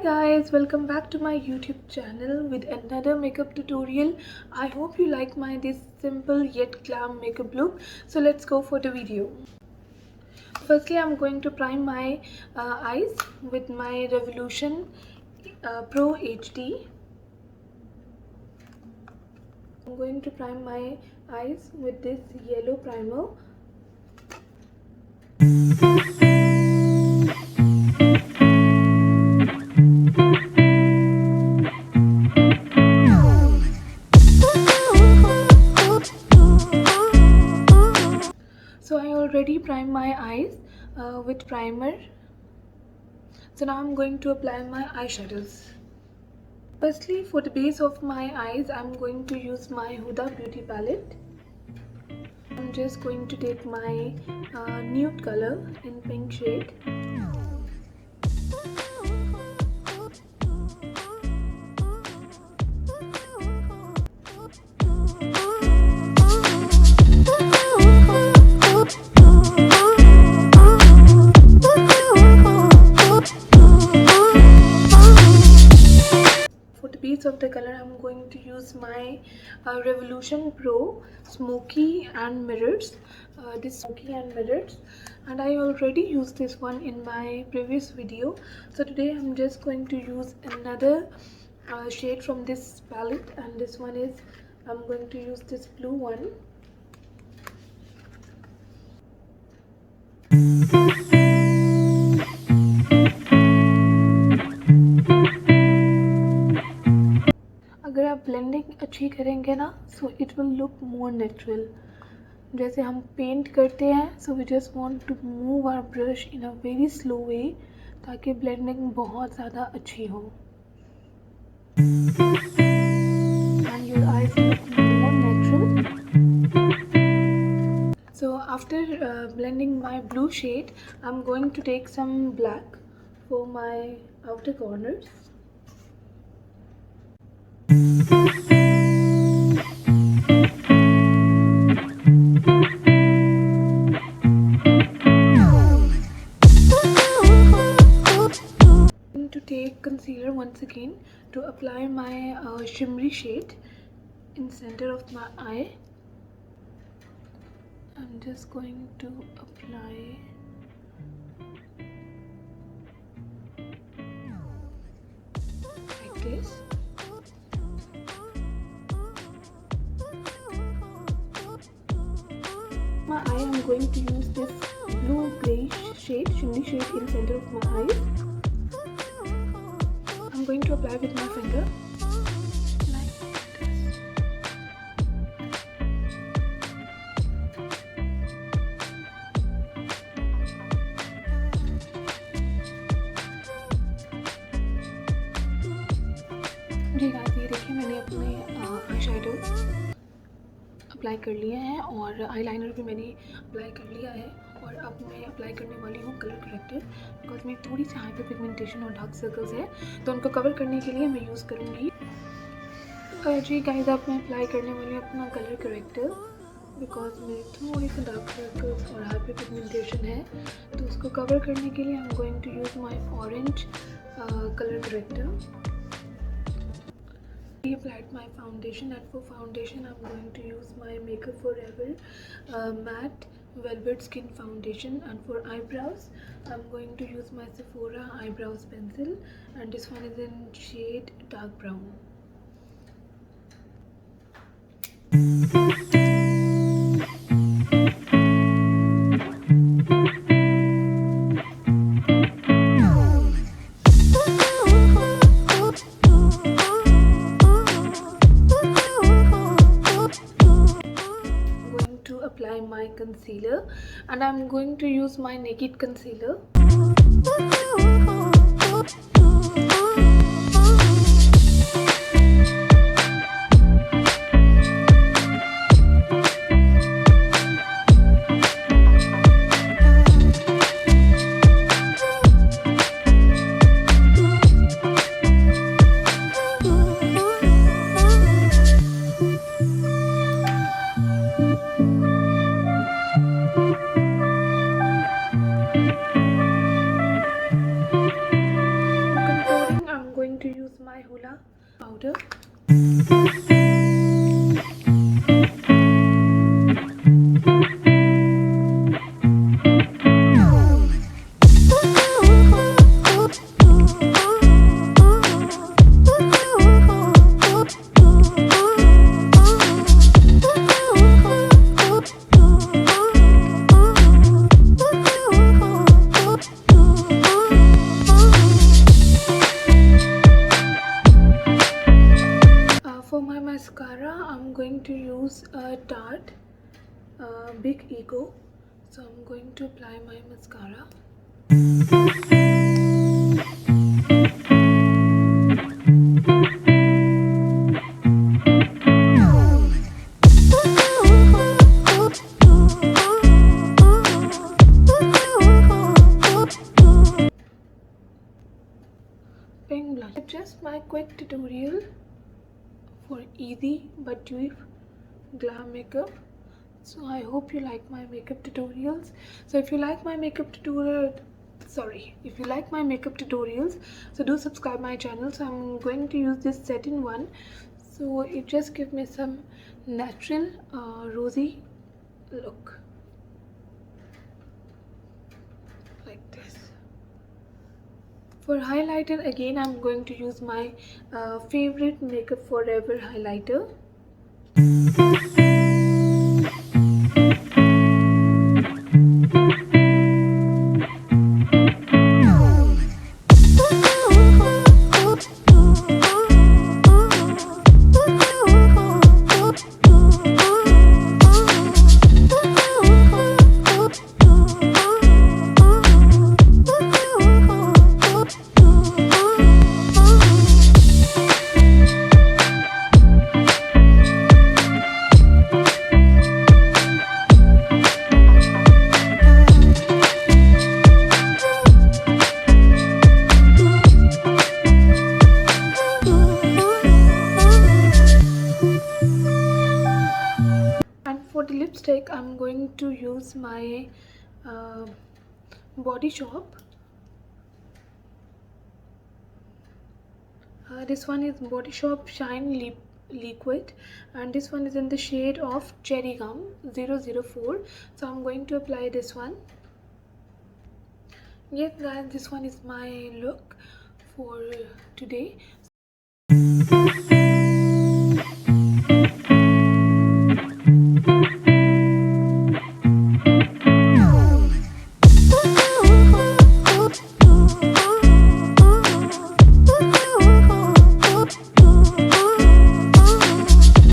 Guys, welcome back to my YouTube channel with another makeup tutorial. I hope you like my this simple yet glam makeup look. So let's go for the video. Firstly, I'm going to prime my eyes with my Revolution Pro HD. I'm going to prime my eyes with this yellow primer. So I already primed my eyes with primer. So now I'm going to apply my eyeshadows. Firstly, for the base of my eyes, I'm going to use my Huda Beauty palette. I'm just going to take my nude color in pink shade. Of the color, I'm going to use my Revolution Pro Smoky and Mirrors. This Smoky and Mirrors, and I already used this one in my previous video. So today I'm just going to use another shade from this palette, and this one is I'm going to use this blue one. अगर आप blending अच्छी करेंगे ना, so it will look more natural. जैसे हम paint करते हैं, so we just want to move our brush in a very slow way ताकि ब्लेंडिंग बहुत ज़्यादा अच्छी हो. And your eyes look more natural. So after blending my blue shade, I'm going to take some black for my outer corners. To take concealer once again to apply my shimmery shade in center of my eye. I'm just going to apply like this. My eye, I'm going to use this blue gray shade, shimmery shade in center of my eyes. I'm going to apply with my finger like this. जी guys, ये देखिए मैंने अपने eye shadow apply कर लिए हैं और eyeliner भी मैंने अप्लाई कर लिया है. और अब मैं अप्लाई करने वाली हूँ कलर करेक्टर, बिकॉज मेरी थोड़ी सी हाइपर पिगमेंटेशन और डार्क सर्कल्स है, तो उनको कवर करने के लिए मैं यूज़ करूँगी. जी गाइस, अब मैं अप्लाई करने वाली हूँ अपना कलर करेक्टर, बिकॉज मेरी थोड़ी सी डार्क सर्कल्स और हाइपर पिगमेंटेशन है, तो उसको कवर करने के लिए I am going to use my orange colour corrector. I applied my foundation, and for foundation I'm going to use my Makeup Forever matte velvet skin foundation, and for eyebrows I'm going to use my Sephora eyebrows pencil, and this one is in shade dark brown. Apply my concealer, and I'm going to use my Naked concealer. powder. For my mascara, I'm going to use a Tarte Big Ego. So I'm going to apply my mascara. Pink blush. Just my quick tutorial for easy but deep glam makeup. So I hope you like my makeup tutorials. So if you like my makeup tutorials, so do subscribe my channel. So I'm going to use this satin one, so it just gives me some natural rosy look like this. For highlighter, again I'm going to use my favorite Makeup Forever highlighter. For the lipstick, I'm going to use my Body Shop. This one is Body Shop Shine Liquid, and this one is in the shade of Cherry Gum 004. So I'm going to apply this one. Yes guys, this one is my look for today.